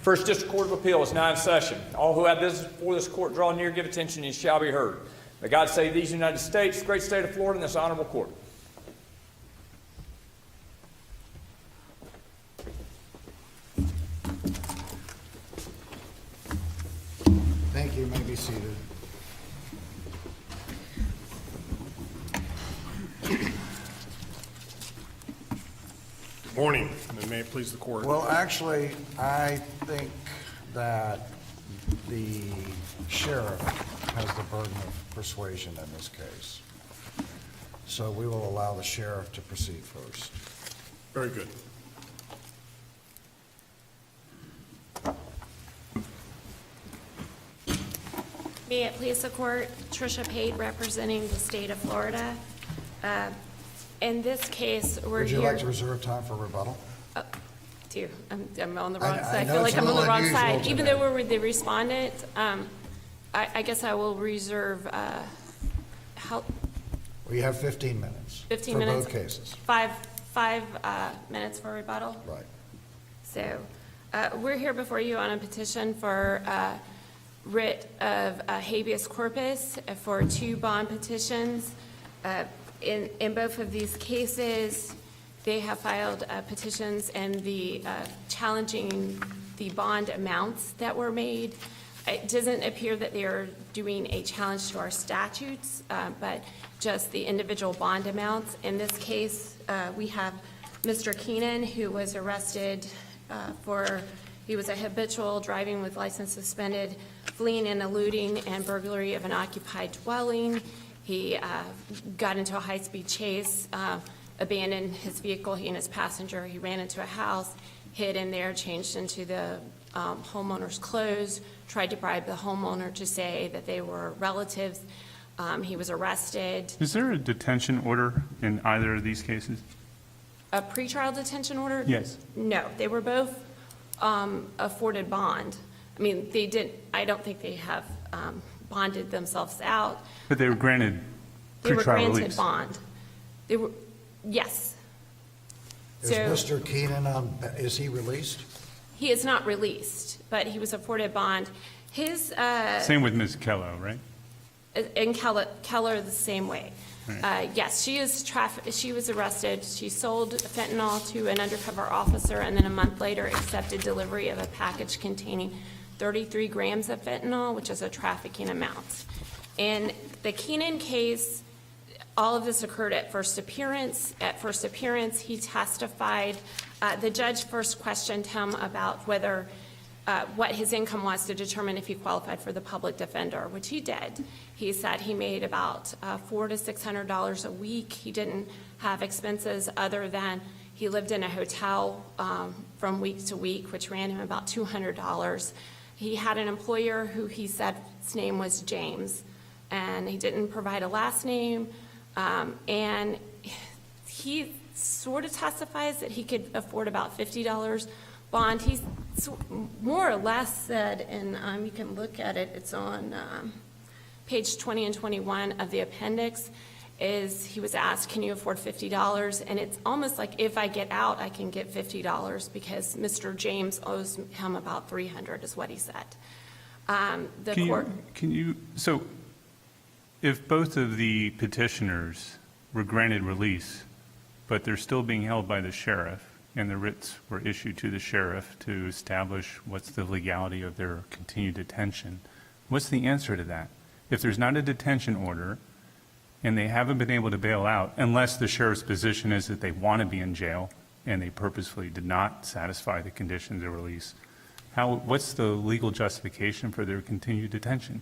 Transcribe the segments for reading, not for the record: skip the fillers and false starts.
First District Court of Appeal is now in session. All who have business before this court draw near, give attention, and you shall be heard. May God save these United States, the great state of Florida, and this honorable court. Thank you. You may be seated. Good morning, and may it please the court. Well, actually, I think that the sheriff has the burden of persuasion in this case. So we will allow the sheriff to proceed first. Very good. May it please the court, Tricia Pate representing the state of Florida. In this case, we're Would you here. like to reserve time for rebuttal? I'm on the wrong I side. I know feel it's like I'm a on the little wrong side. unusual Even today. though we're the respondent, I guess I will reserve, Well, you have 15 minutes. 15 for minutes. both cases. five minutes for rebuttal. Right. So, we're here before you on a petition for writ of habeas corpus for 2 bond petitions. In both of these cases, they have filed petitions and the challenging the bond amounts that were made. It doesn't appear that they are doing a challenge to our statutes, but just the individual bond amounts. In this case, we have Mr. Keenan, who was arrested he was a habitual driving with license suspended, fleeing and eluding, and burglary of an occupied dwelling. He got into a high-speed chase, abandoned his vehicle, he and his passenger. He ran into a house, hid in there, changed into the homeowner's clothes, tried to bribe the homeowner to say that they were relatives. He was arrested. Is there a detention order in either of these cases? A pretrial detention order? Yes. No, they were both afforded bond. I mean, I don't think they have bonded themselves out. But they were granted They were pretrial granted release. bond. They were, yes. Is So Mr. Keenan is he released? he is not released, but he was afforded bond. His, Same with Ms. Kello, right? and Keller the same way. Yes, she was arrested. She sold fentanyl to an undercover officer, and then a month later accepted delivery of a package containing 33 grams of fentanyl, which is a trafficking amount. In the Keenan case, all of this occurred at first appearance. At first appearance, he testified. The judge first questioned him about whether what his income was to determine if he qualified for the public defender, which he did. He said he made about $400 to $600 a week. He didn't have expenses other than he lived in a hotel from week to week, which ran him about $200. He had an employer who he said his name was James, and he didn't provide a last name. And he sort of testifies that he could afford about $50 bond. He more or less said, and you can look at it, it's on page 20 and 21 of the appendix, is he was asked, can you afford $50? And it's almost like if I get out, I can get $50 because Mr. James owes him about $300 is what he said. So if both of the petitioners were granted release, but they're still being held by the sheriff, and the writs were issued to the sheriff to establish what's the legality of their continued detention, what's the answer to that? If there's not a detention order and they haven't been able to bail out, unless the sheriff's position is that they want to be in jail and they purposefully did not satisfy the conditions of release, what's the legal justification for their continued detention?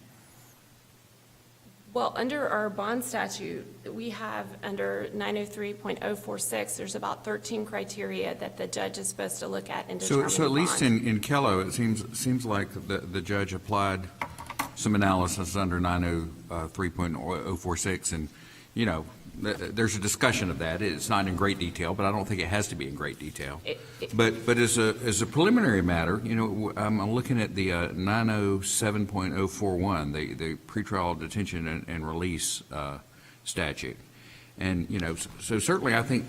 Well, under our bond statute, we have under 903.046, there's about 13 criteria that the judge is supposed to look at in determining So at least bond. in Kello, it seems like the judge applied some analysis under 903.046, and, you know, there's a discussion of that. It's not in great detail, but I don't think it has to be in great detail. But as a preliminary matter, you know, I'm looking at the 907.041, the pretrial detention and release statute. And, you know, so certainly I think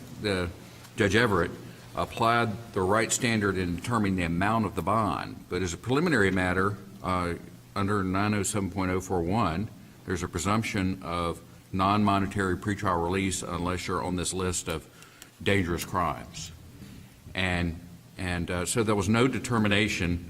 Judge Everett applied the right standard in determining the amount of the bond. But as a preliminary matter, under 907.041, there's a presumption of non-monetary pretrial release unless you're on this list of dangerous crimes. And so there was no determination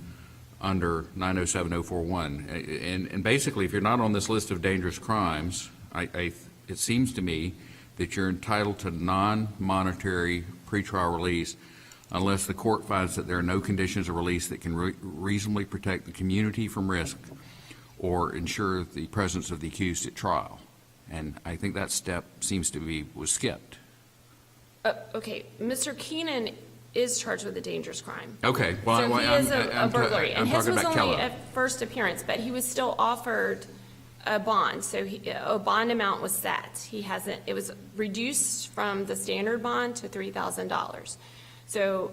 under 907.041. And basically, if you're not on this list of dangerous crimes, it seems to me that you're entitled to non-monetary pretrial release unless the court finds that there are no conditions of release that can reasonably protect the community from risk or ensure the presence of the accused at trial. And I think that step seems to was skipped. Okay, Mr. Keenan is charged with a dangerous crime. Okay, well, So he is a burglary, and his talking was about only Keller. a first appearance, but he was still offered a bond, so a bond amount was set. It was reduced from the standard bond to $3,000. So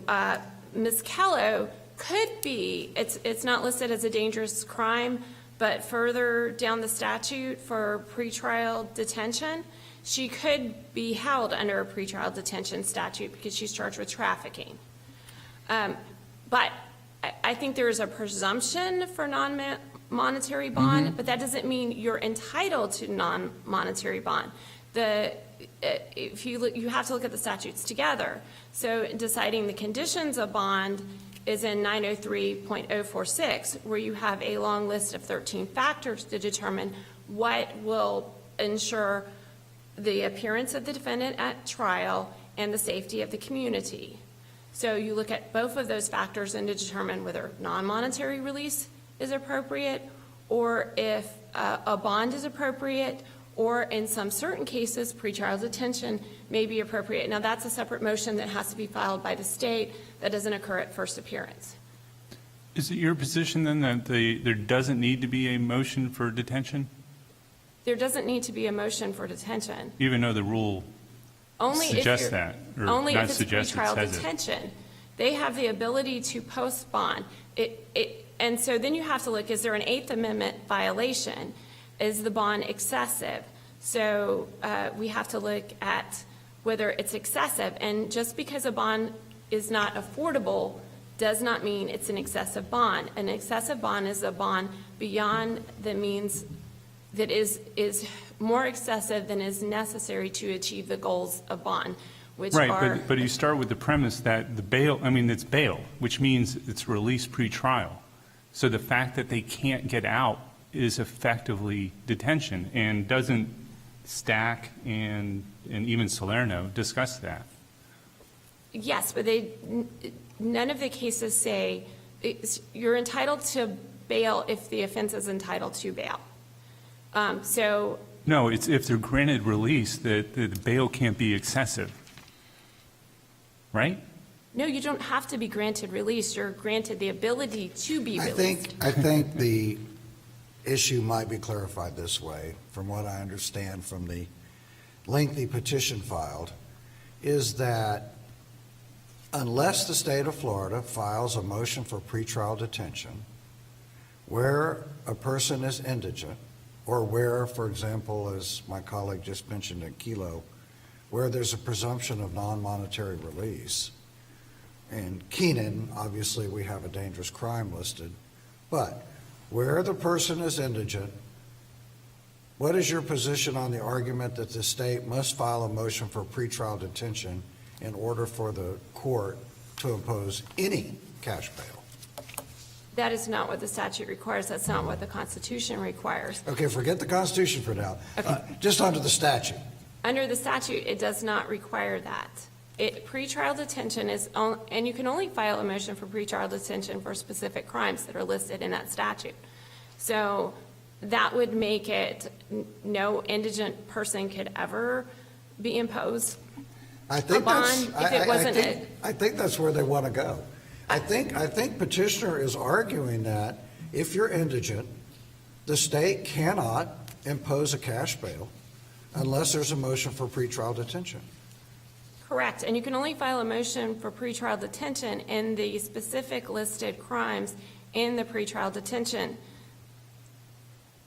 Ms. Kello could be, it's not listed as a dangerous crime, but further down the statute for pretrial detention, she could be held under a pretrial detention statute because she's charged with trafficking. But I think there is a presumption for non-monetary bond, but that doesn't mean you're entitled to non-monetary bond. If you look, you have to look at the statutes together. So deciding the conditions of bond is in 903.046, where you have a long list of 13 factors to determine what will ensure the appearance of the defendant at trial and the safety of the community. So you look at both of those factors and to determine whether non-monetary release is appropriate, or if a bond is appropriate, or in some certain cases, pretrial detention may be appropriate. Now, that's a separate motion that has to be filed by the state. That doesn't occur at first appearance. Is it your position then that there doesn't need to be a motion for detention, There doesn't need to be a motion for detention. even though the rule Only suggests if you're, that, or only not if it's suggests, it pretrial says it? detention. They have the ability to post bond. And so then you have to look, is there an Eighth Amendment violation? Is the bond excessive? So we have to look at whether it's excessive. And just because a bond is not affordable does not mean it's an excessive bond. An excessive bond is a bond beyond the means that is more excessive than is necessary to achieve the goals of bond, which are... Right, but you start with the premise that the bail, it's bail, which means it's release pretrial. So the fact that they can't get out is effectively detention, and doesn't Stack and even Salerno discuss that? Yes, but none of the cases say you're entitled to bail if the offense is entitled to bail. So No, it's if they're granted release, that the bail can't be excessive, right? no, you don't have to be granted release. You're granted the ability to be released. I think the issue might be clarified this way, from what I understand from the lengthy petition filed, is that unless the state of Florida files a motion for pretrial detention where a person is indigent, or where, for example, as my colleague just mentioned in Kelo, where there's a presumption of non-monetary release. In Keenan, obviously, we have a dangerous crime listed, but where the person is indigent, what is your position on the argument that the state must file a motion for pretrial detention in order for the court to impose any cash bail? That is not what the statute requires. That's not what the Constitution requires. Okay, forget the Constitution for now. Okay. Just under the statute. Under the statute, it does not require that. Pretrial detention is, and you can only file a motion for pretrial detention for specific crimes that are listed in that statute. So that would make it no indigent person could ever be imposed I think a bond that's, if it wasn't I think that's where they want to go. I think petitioner is arguing that if you're indigent, the state cannot impose a cash bail unless there's a motion for pretrial detention. Correct, and you can only file a motion for pretrial detention in the specific listed crimes in the pretrial detention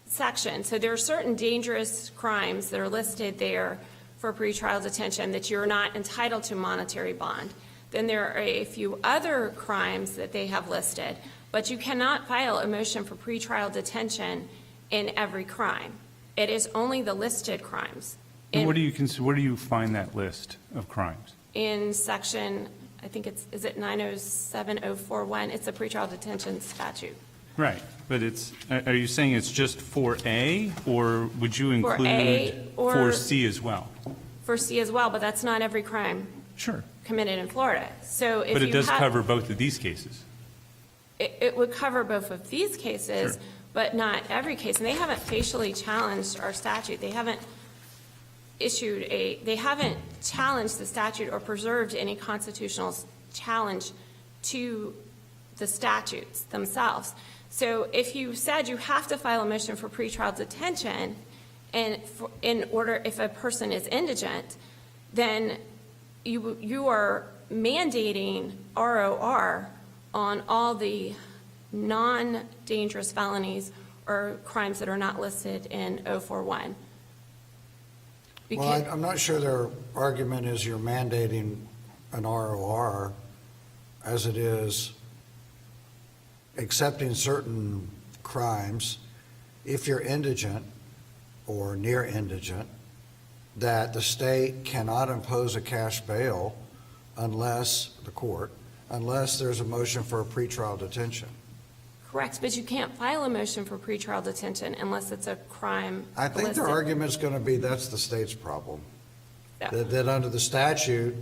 section. So there are certain dangerous crimes that are listed there for pretrial detention that you're not entitled to monetary bond. Then there are a few other crimes that they have listed, but you cannot file a motion for pretrial detention in every crime. It is only the listed crimes. And where do you find that list of crimes? In section, I think is it 907041? It's a pretrial detention statute. Right, but are you saying it's just 4A, or would you include A or- 4C as well? For C as well, but that's not every crime Sure, committed in Florida. So if but it you does have- cover both of these cases. It would cover both of these cases, Sure. but not every case. And they haven't facially challenged our statute. They haven't they haven't challenged the statute or preserved any constitutional challenge to the statutes themselves. So if you said you have to file a motion for pretrial detention, and if a person is indigent, then you are mandating ROR on all the non-dangerous felonies or crimes that are not listed in 041. Well, I'm not sure their argument is you're mandating an ROR as it is accepting certain crimes if you're indigent or near indigent, that the state cannot impose a cash bail unless there's a motion for a pretrial detention. Correct, but you can't file a motion for pretrial detention unless it's a crime I think listed. their argument's going to be that's the state's problem. Yeah. That under the statute,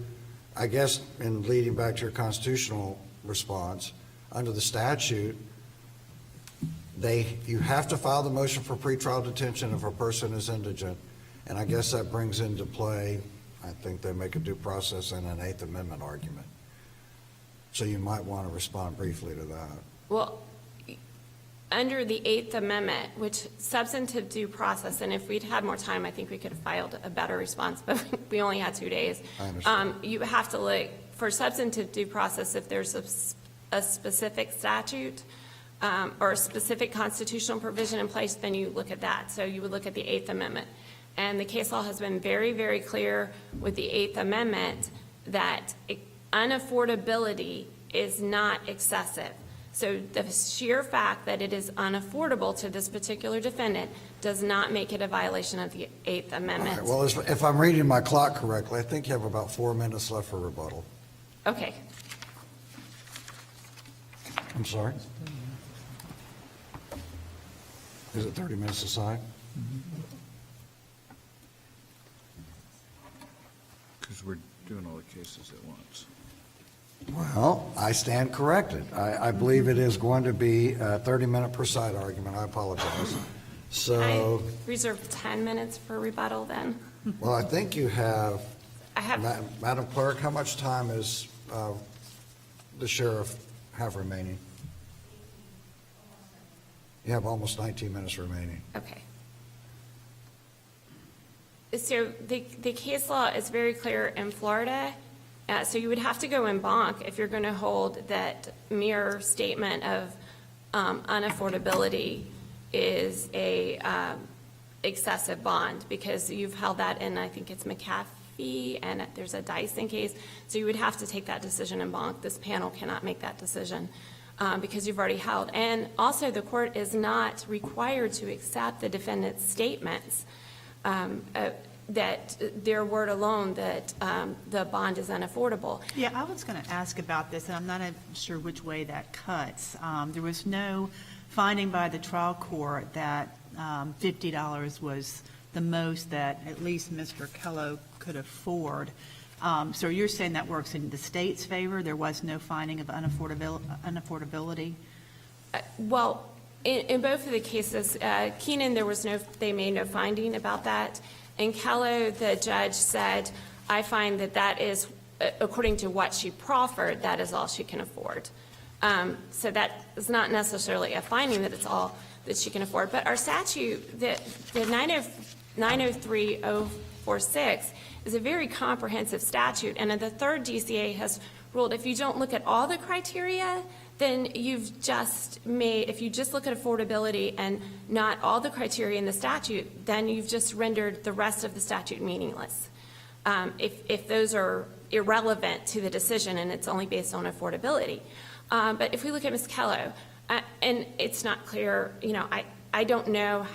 I guess, in leading back to your constitutional response, under the statute, you have to file the motion for pretrial detention if a person is indigent. And I guess that brings into play, I think they make a due process and an Eighth Amendment argument. So you might want to respond briefly to that. Well, under the Eighth Amendment, which substantive due process, and if we'd had more time, I think we could have filed a better response, but we only had 2 days. I understand. You have to look for substantive due process if there's a specific statute or a specific constitutional provision in place, then you look at that. So you would look at the Eighth Amendment. And the case law has been very, very clear with the Eighth Amendment that unaffordability is not excessive. So the sheer fact that it is unaffordable to this particular defendant does not make it a violation of the Eighth Amendment. All right, well, if I'm reading my clock correctly, I think you have about 4 minutes left for rebuttal. Okay. I'm sorry? Is it 30 minutes aside? Because we're doing all the cases at once. Well, I stand corrected. I believe it is going to be a 30-minute per side argument. I apologize. So, I reserve 10 minutes for rebuttal then. well, I think you have, I have, Madam Clerk, how much time is the sheriff have remaining? You have almost 19 minutes remaining. okay. So the case law is very clear in Florida. So you would have to go en banc if you're going to hold that mere statement of unaffordability is a excessive bond, because you've held that in, I think it's McAfee, and there's a Dyson case. So you would have to take that decision en banc. This panel cannot make that decision because you've already held. And also, the court is not required to accept the defendant's statements that their word alone that the bond is unaffordable. Yeah, I was going to ask about this, and I'm not sure which way that cuts. There was no finding by the trial court that $50 was the most that at least Mr. Kello could afford. So you're saying that works in the state's favor? There was no finding of unaffordability? Well, in both of the cases, Keenan, they made no finding about that. In Kello, the judge said, I find that is, according to what she proffered, that is all she can afford. So that is not necessarily a finding that it's all that she can afford. But our statute, the 903046, is a very comprehensive statute. And the third DCA has ruled if you don't look at all the criteria, then if you just look at affordability and not all the criteria in the statute, then you've just rendered the rest of the statute meaningless. If those are irrelevant to the decision, and it's only based on affordability. But if we look at Ms. Kello, and it's not clear, I don't know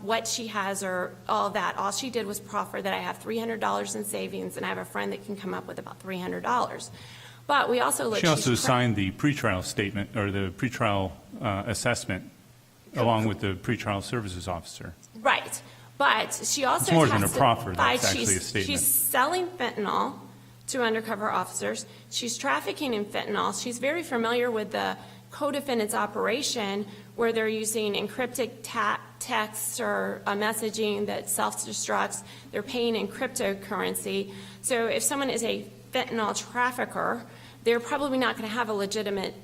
what she has or all that. All she did was proffer that I have $300 in savings, and I have a friend that can come up with about $300. But we also look. She also signed the pretrial statement, or the pretrial assessment, along with the pretrial services officer. Right. But she also It's more than a proffer, that's actually a statement. She's selling fentanyl to undercover officers. She's trafficking in fentanyl. She's very familiar with the co-defendant's operation, where they're using encrypted texts or messaging that self-destructs. They're paying in cryptocurrency. So if someone is a fentanyl trafficker, they're probably not going to have a legitimate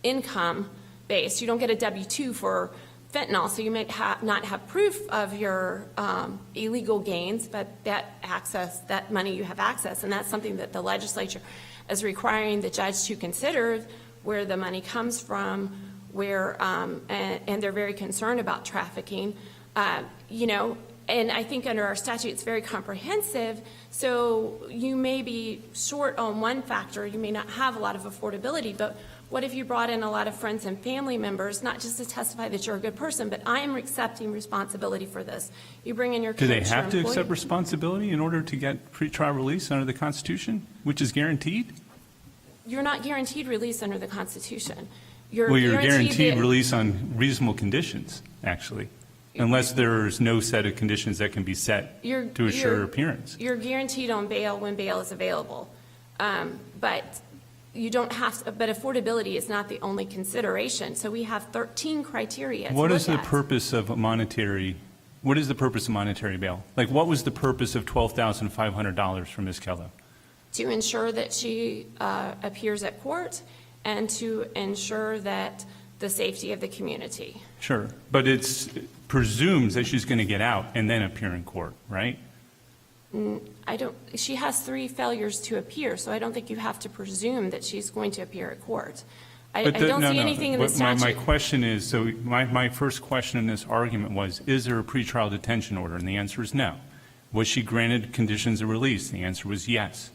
income base. You don't get a W-2 for fentanyl, so you may not have proof of your illegal gains, but that money you have access, and that's something that the legislature is requiring the judge to consider, where the money comes from, and they're very concerned about trafficking, and I think under our statute it's very comprehensive, so you may be short on one factor, you may not have a lot of affordability, but what if you brought in a lot of friends and family members, not just to testify that you're a good person, but I am accepting responsibility for this. You bring in your Do they coach, your have to employee. accept responsibility in order to get pretrial release under the Constitution, which is guaranteed? You're not guaranteed release under the Constitution. You're Well, you're guaranteed that- release on reasonable conditions, actually, unless there's no set of conditions that can be set to assure appearance. You're guaranteed on bail when bail is available. But you don't have to, but affordability is not the only consideration. So we have 13 criteria to What look is the at. purpose of monetary bail? Like, what was the purpose of $12,500 from Ms. Kello? To ensure that she appears at court and to ensure that the safety of the community. Sure, but it presumes that she's going to get out and then appear in court, right? She has 3 failures to appear, so I don't think you have to presume that she's going to appear at court. I don't see anything in the statute. My question is, so my first question in this argument was, is there a pretrial detention order? And the answer is no. Was she granted conditions of release? The answer was yes.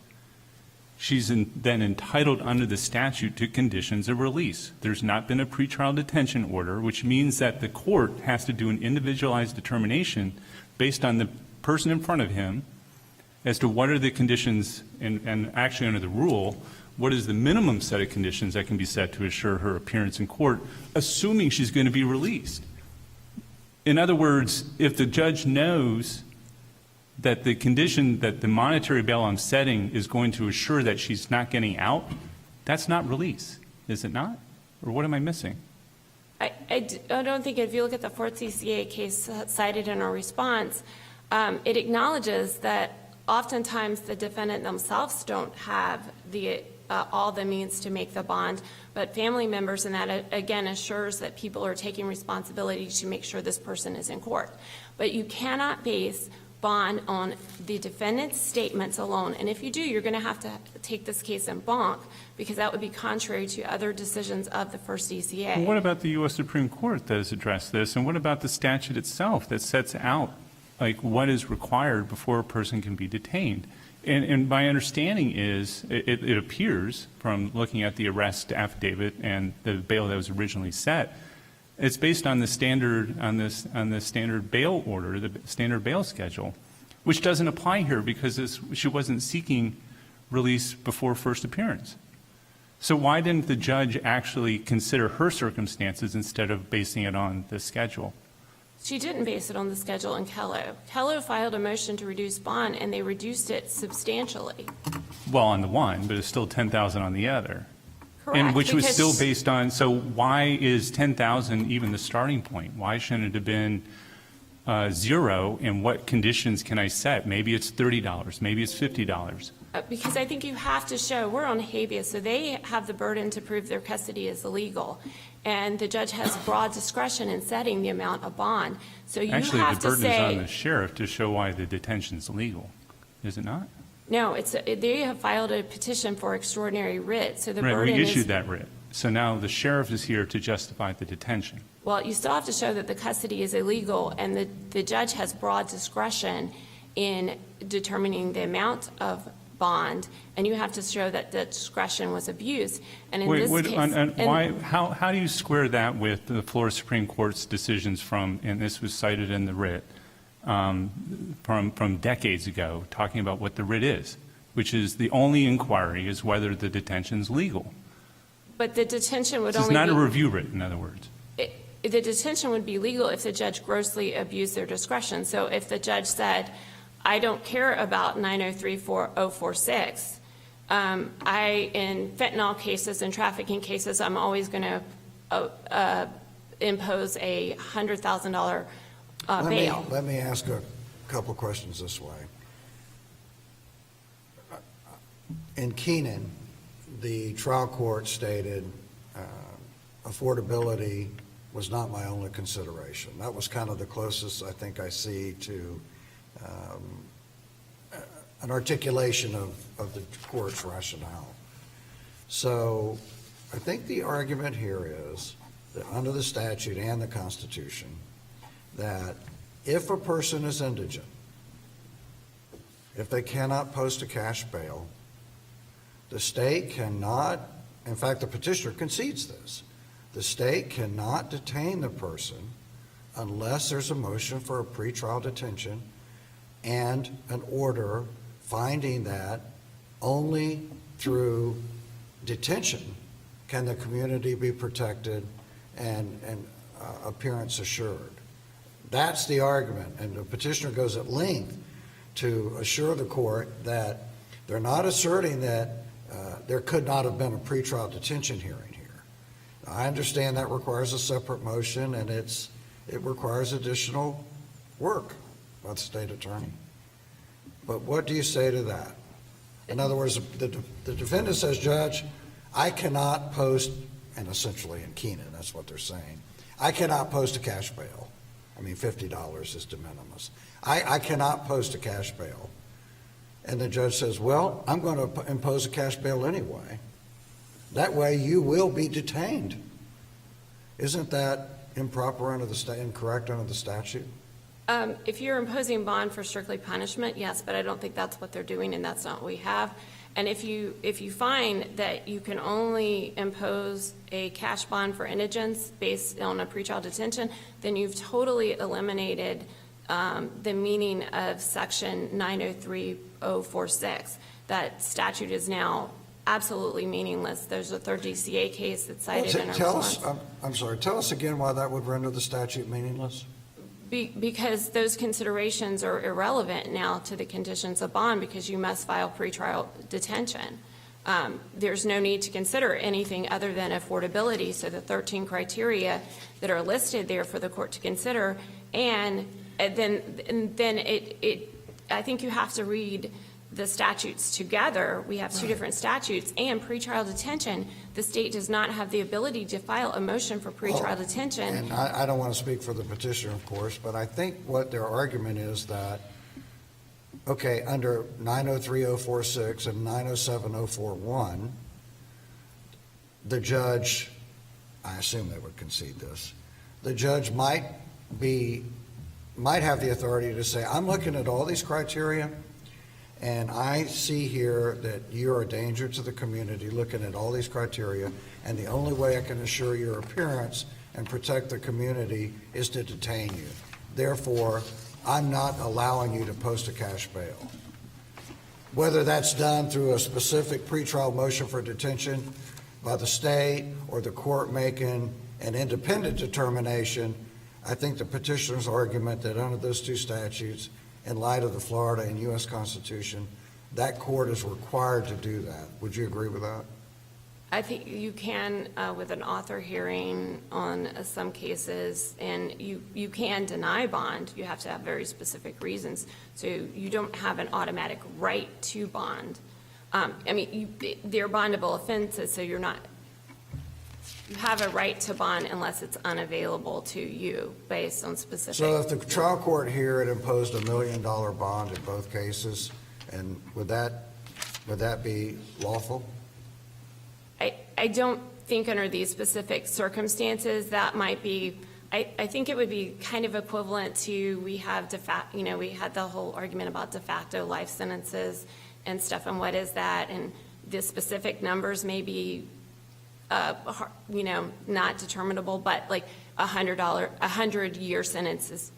She's then entitled under the statute to conditions of release. There's not been a pretrial detention order, which means that the court has to do an individualized determination based on the person in front of him as to what are the conditions, and actually under the rule, what is the minimum set of conditions that can be set to assure her appearance in court, assuming she's going to be released. In other words, if the judge knows that the condition that the monetary bail I'm setting is going to assure that she's not getting out, that's not release, is it not? Or what am I missing? I don't think, if you look at the 4th CCA case cited in our response, it acknowledges that oftentimes the defendant themselves don't have all the means to make the bond, but family members, and that again assures that people are taking responsibility to make sure this person is in court. But you cannot base bond on the defendant's statements alone, and if you do, you're going to have to take this case en banc, because that would be contrary to other decisions of the 1st DCA. Well, what about the U.S. Supreme Court that has addressed this, and what about the statute itself that sets out like what is required before a person can be detained? And my understanding is, it appears from looking at the arrest affidavit and the bail that was originally set, it's based on the standard standard bail order, the standard bail schedule, which doesn't apply here because she wasn't seeking release before first appearance. So why didn't the judge actually consider her circumstances instead of basing it on the schedule? She didn't base it on the schedule in Kello. Kello filed a motion to reduce bond, and they reduced it substantially. Well, on the one, but it's still $10,000 on the other. Correct. And which was because still based on, so why is $10,000 even the starting point? Why shouldn't it have been 0, and what conditions can I set? Maybe it's $30, maybe it's $50. Because I think you have to show, we're on habeas, so they have the burden to prove their custody is illegal. And the judge has broad discretion in setting the amount of bond. So you Actually, have the to burden is on say, the sheriff to show why the detention is legal, is it not? no, they have filed a petition for extraordinary writ, so the Right, burden we is. issued that writ. So now the sheriff is here to justify the detention. Well, you still have to show that the custody is illegal, and the judge has broad discretion in determining the amount of bond, and you have to show that the discretion was abused. And in Wait, this case, why, how do you square that with the Florida Supreme Court's decisions from, and this was cited in the writ, from decades ago, talking about what the writ is, which is the only inquiry is whether the detention's legal. but the detention would This is only not a be, review writ, in other words. the detention would be legal if the judge grossly abused their discretion. So if the judge said, I don't care about 9034046, in fentanyl cases and trafficking cases, I'm always going to impose a $100,000 bail. Let me ask a couple questions this way. In Keenan, the trial court stated affordability was not my only consideration. That was kind of the closest I think I see to an articulation of the court's rationale. So I think the argument here is that under the statute and the Constitution, that if a person is indigent, if they cannot post a cash bail, the state cannot, in fact, the petitioner concedes this, the state cannot detain the person unless there's a motion for a pretrial detention and an order finding that only through detention can the community be protected and appearance assured. That's the argument, and the petitioner goes at length to assure the court that they're not asserting that there could not have been a pretrial detention hearing here. Now, I understand that requires a separate motion, and it requires additional work by the state attorney. But what do you say to that? In other words, the defendant says, Judge, I cannot post, and essentially in Keenan, that's what they're saying, I cannot post a cash bail. I mean, $50 is de minimis. I cannot post a cash bail. And the judge says, well, I'm going to impose a cash bail anyway. That way you will be detained. Isn't that improper under the incorrect under the statute? If you're imposing bond for strictly punishment, yes, but I don't think that's what they're doing, and that's not what we have. And if you find that you can only impose a cash bond for indigence based on a pretrial detention, then you've totally eliminated the meaning of Section 903-046. That statute is now absolutely meaningless. There's a third DCA case that's cited in our response. Tell us again why that would render the statute meaningless. Because those considerations are irrelevant now to the conditions of bond because you must file pretrial detention. There's no need to consider anything other than affordability. So the 13 criteria that are listed there for the court to consider, and then I think you have to read the statutes together. We have two different statutes, and pretrial detention, the state does not have the ability to file a motion for pretrial detention. And I don't want to speak for the petitioner, of course, but I think what their argument is that, okay, under 903-046 and 907-041, the judge, I assume they would concede this, the judge might have the authority to say, I'm looking at all these criteria, and I see here that you're a danger to the community looking at all these criteria, and the only way I can assure your appearance and protect the community is to detain you. Therefore, I'm not allowing you to post a cash bail. Whether that's done through a specific pretrial motion for detention by the state or the court making an independent determination, I think the petitioner's argument that under those two statutes, in light of the Florida and U.S. Constitution, that court is required to do that. Would you agree with that? I think you can, with an author hearing on some cases, and you can deny bond. You have to have very specific reasons. So you don't have an automatic right to bond. They're bondable offenses, so you have a right to bond unless it's unavailable to you based on specific. So if the trial court here had imposed $1 million bond in both cases, and would that be lawful? I don't think under these specific circumstances that might be. I think it would be kind of equivalent to we had the whole argument about de facto life sentences and stuff, and what is that, and the specific numbers may be, not determinable, but like a $100-year sentence is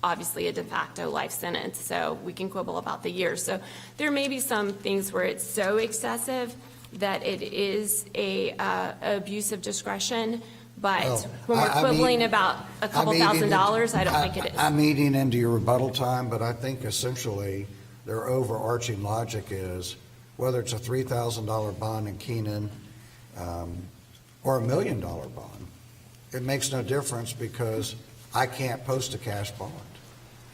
obviously a de facto life sentence, so we can quibble about the years. So there may be some things where it's so excessive that it is a abuse of discretion, but Well, when we're I mean- quibbling about a couple $1,000s, I don't think it is. I'm eating into your rebuttal time, but I think essentially their overarching logic is whether it's a $3,000 bond in Keenan or $1 million bond, it makes no difference because I can't post a cash bond.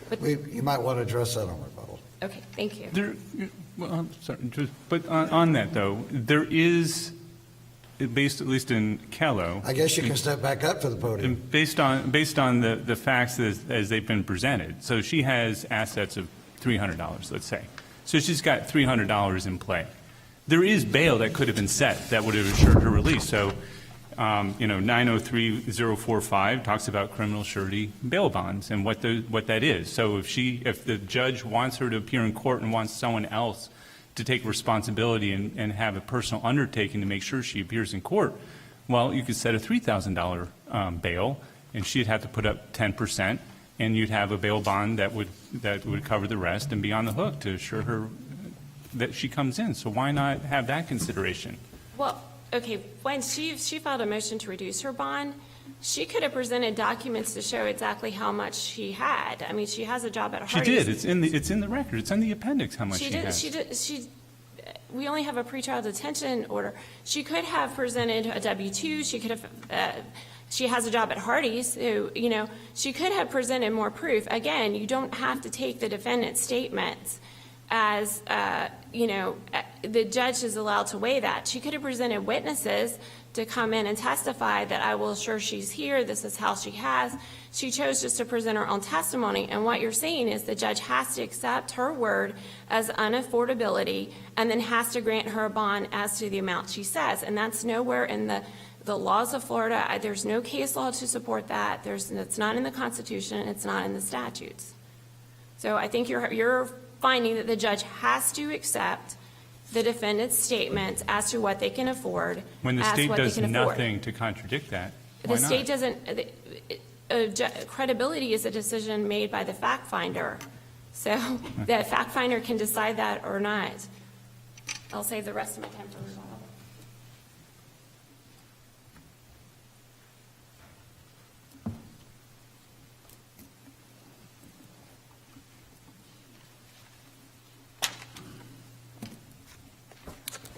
But- You might want to address that on rebuttal. Okay, thank you. Well, I'm sorry, but on that, though, there is, based at least in Kello, I guess you can step back up to the podium. and based on the facts as they've been presented, so she has assets of $300, let's say. So she's got $300 in play. There is bail that could have been set that would have assured her release. So, 903045 talks about criminal surety bail bonds and what that is. So if the judge wants her to appear in court and wants someone else to take responsibility and have a personal undertaking to make sure she appears in court, well, you could set a $3,000 bail, and she'd have to put up 10%, and you'd have a bail bond that would cover the rest and be on the hook to assure her that she comes in. So why not have that consideration? Well, okay, when she filed a motion to reduce her bond, she could have presented documents to show exactly how much she had. I mean, she has a job at She Hardee's. did. It's in the record. It's in the appendix how much she has. We only have a pretrial detention order. She could have presented a W-2. She could have, she has a job at Hardee's. So, she could have presented more proof. Again, you don't have to take the defendant's statements as, the judge is allowed to weigh that. She could have presented witnesses to come in and testify that I will assure she's here, this is how she has. She chose just to present her own testimony, and what you're saying is the judge has to accept her word as unaffordability and then has to grant her a bond as to the amount she says, and that's nowhere in the laws of Florida. There's no case law to support that. It's not in the Constitution, it's not in the statutes. So I think you're finding that the judge has to accept the defendant's statements as to what they can afford. When the as state what they does can afford. nothing to contradict that, The why not? state doesn't, credibility is a decision made by the fact finder. So the fact finder can decide that or not. I'll save the rest of my time for rebuttal.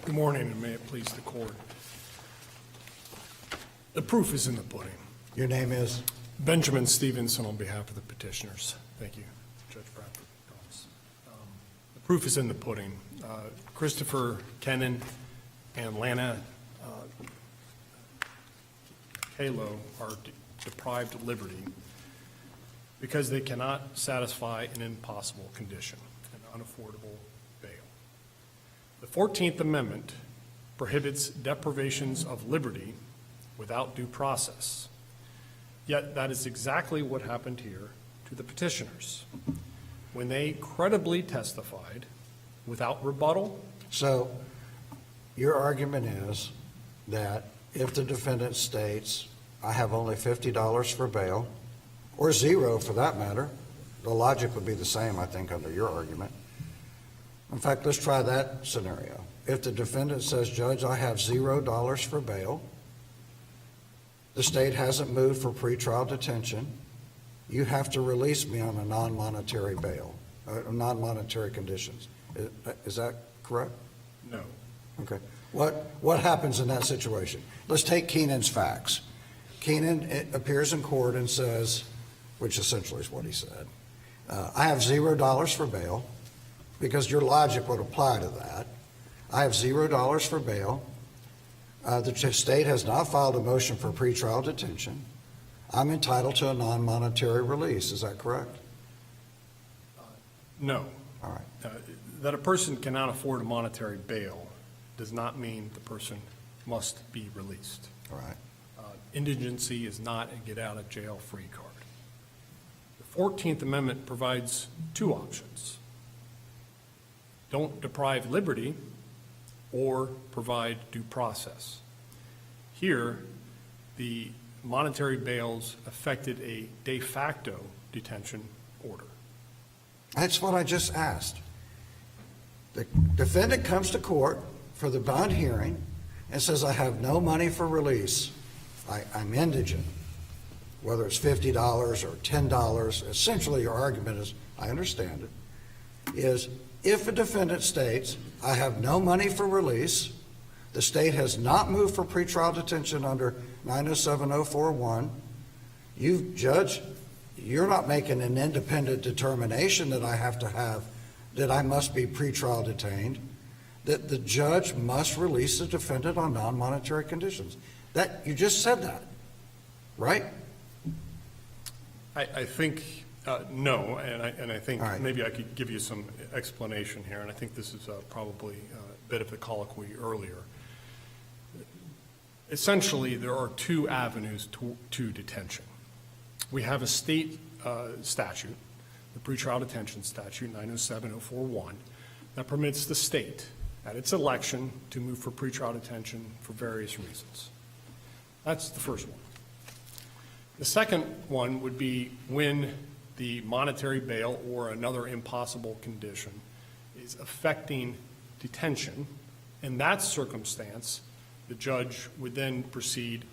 Good morning, and may it please the court. The proof is in the pudding. Your name is? Benjamin Stevenson on behalf of the petitioners. Thank you, Judge Bradford. The proof is in the pudding. Christopher Kennan and Lana Kalo are deprived of liberty because they cannot satisfy an impossible condition, an unaffordable bail. The 14th Amendment prohibits deprivations of liberty without due process. Yet that is exactly what happened here to the petitioners. When they credibly testified without rebuttal, So your argument is that if the defendant states, I have only $50 for bail, or zero for that matter, the logic would be the same, I think, under your argument. In fact, let's try that scenario. If the defendant says, Judge, I have $0 for bail, the state hasn't moved for pretrial detention, you have to release me on a non-monetary bail, non-monetary conditions. Is that correct? no. Okay. What happens in that situation? Let's take Keenan's facts. Keenan appears in court and says, which essentially is what he said, I have $0 for bail, because your logic would apply to that. I have $0 for bail. The state has not filed a motion for pretrial detention. I'm entitled to a non-monetary release. Is that correct? No. All right. That a person cannot afford a monetary bail does not mean the person must be released. All right. Indigency is not a get-out-of-jail-free card. The 14th Amendment provides two options. don't deprive liberty or provide due process. Here, the monetary bails affected a de facto detention order. That's what I just asked. The defendant comes to court for the bond hearing and says, I have no money for release. I'm indigent. Whether it's $50 or $10, essentially your argument is, I understand it, is if a defendant states, I have no money for release, the state has not moved for pretrial detention under 907-041, you, judge, you're not making an independent determination that that I must be pretrial detained, that the judge must release the defendant on non-monetary conditions. That, you just said that, right? I think, no, and I think All right. maybe I could give you some explanation here, and I think this is probably a bit of the colloquy earlier. Essentially, there are two avenues to detention. We have a state statute, the pretrial detention statute, 907-041, that permits the state at its election to move for pretrial detention for various reasons. That's the first one. The second one would be when the monetary bail or another impossible condition is affecting detention. In that circumstance, the judge would then proceed,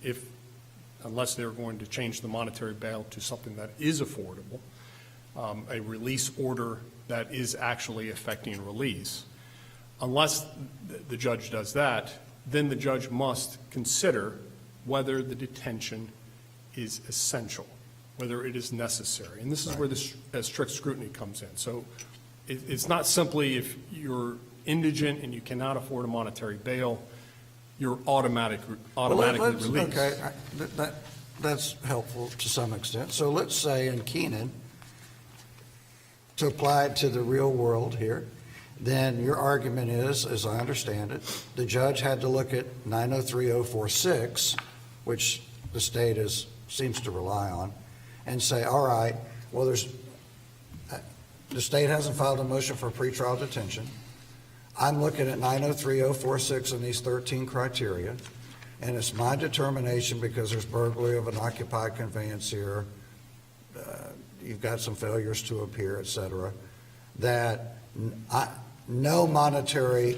unless they're going to change the monetary bail to something that is affordable, a release order that is actually affecting release. Unless the judge does that, then the judge must consider whether the detention is essential, whether it is necessary. And this is where the strict scrutiny comes in. So it's not simply if you're indigent and you cannot afford a monetary bail, you're automatically released. Okay, that's helpful to some extent. So let's say in Keenan, to apply it to the real world here, then your argument is, as I understand it, the judge had to look at 903-046, which the state seems to rely on, and say, all right, well, the state hasn't filed a motion for pretrial detention. I'm looking at 903-046 and these 13 criteria, and it's my determination, because there's burglary of an occupied conveyance here, you've got some failures to appear, et cetera, that no non-monetary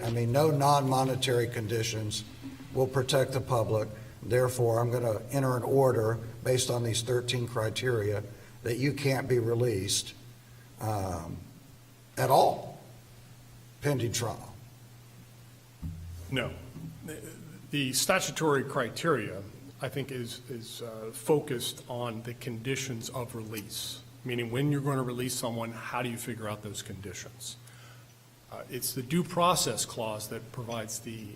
conditions will protect the public. Therefore, I'm going to enter an order based on these 13 criteria that you can't be released at all pending trial. No. The statutory criteria, I think, is focused on the conditions of release, meaning when you're going to release someone, how do you figure out those conditions? It's the due process clause that provides the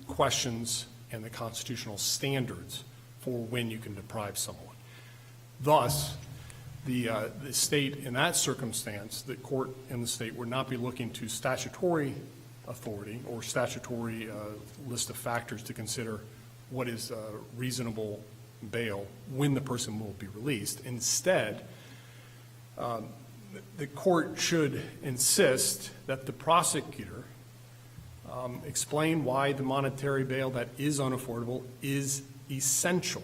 questions and the constitutional standards for when you can deprive someone. Thus, the state, in that circumstance, the court and the state would not be looking to statutory authority or statutory list of factors to consider what is a reasonable bail when the person will be released. Instead, the court should insist that the prosecutor explain why the monetary bail that is unaffordable is essential.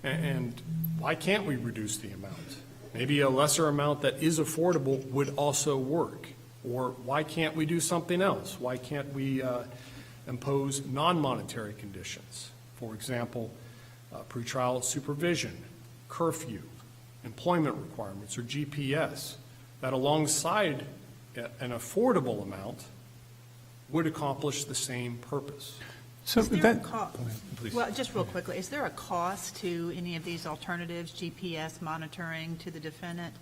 And why can't we reduce the amount? Maybe a lesser amount that is affordable would also work. Or why can't we do something else? Why can't we impose non-monetary conditions? For example, pretrial supervision, curfew, employment requirements, or GPS, that alongside an affordable amount would accomplish the same purpose. So Is there a that, Please. Well, just real quickly, is there a cost to any of these alternatives, GPS monitoring to the defendant?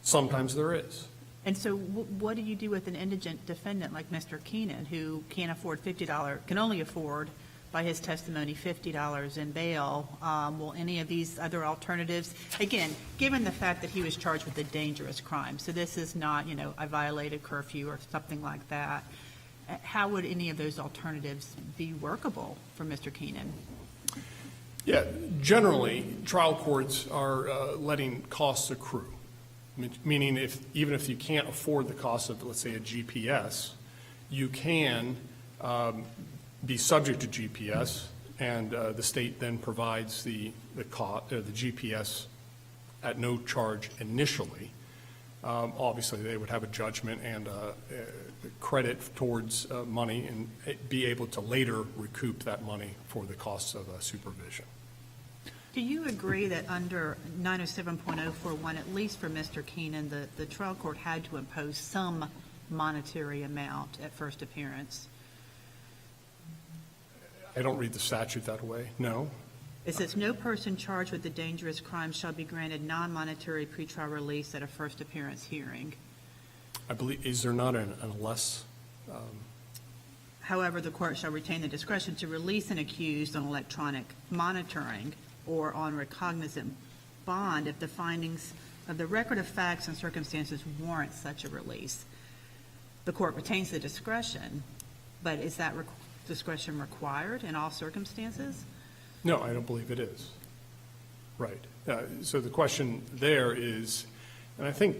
Sometimes there is. And so what do you do with an indigent defendant like Mr. Keenan, who can't afford can only afford, by his testimony, $50 in bail? Will any of these other alternatives, again, given the fact that he was charged with a dangerous crime, so this is not, I violated curfew or something like that, how would any of those alternatives be workable for Mr. Keenan? Yeah, generally, trial courts are letting costs accrue. Meaning even if you can't afford the cost of, let's say, a GPS, you can be subject to GPS, and the state then provides the GPS at no charge initially. Obviously, they would have a judgment and credit towards money and be able to later recoup that money for the costs of supervision. Do you agree that under 907.041, at least for Mr. Keenan, the trial court had to impose some monetary amount at first appearance? I don't read the statute that way, no. It says, "No person charged with a dangerous crime shall be granted non-monetary pretrial release at a first appearance hearing. I believe, is there not an unless? However, the court shall retain the discretion to release an accused on electronic monitoring or on recognizant bond if the findings of the record of facts and circumstances warrant such a release." The court retains the discretion, but is that discretion required in all circumstances? No, I don't believe it is. Right. So the question there is, and I think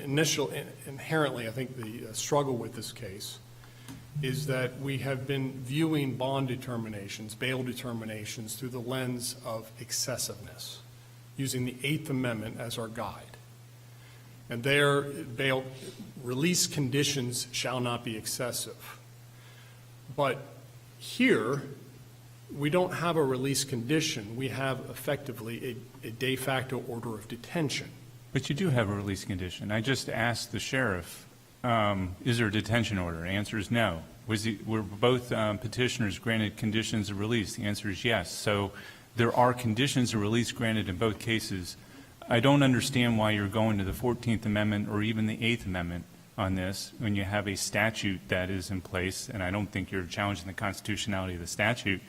inherently, I think the struggle with this case is that we have been viewing bond determinations, bail determinations, through the lens of excessiveness, using the Eighth Amendment as our guide. And their bail release conditions shall not be excessive. But here, we don't have a release condition. We have effectively a de facto order of detention. But you do have a release condition. I just asked the sheriff, is there a detention order? The answer is no. Were both petitioners granted conditions of release? The answer is yes. So there are conditions of release granted in both cases. I don't understand why you're going to the 14th Amendment or even the 8th Amendment on this when you have a statute that is in place, and I don't think you're challenging the constitutionality of the statute.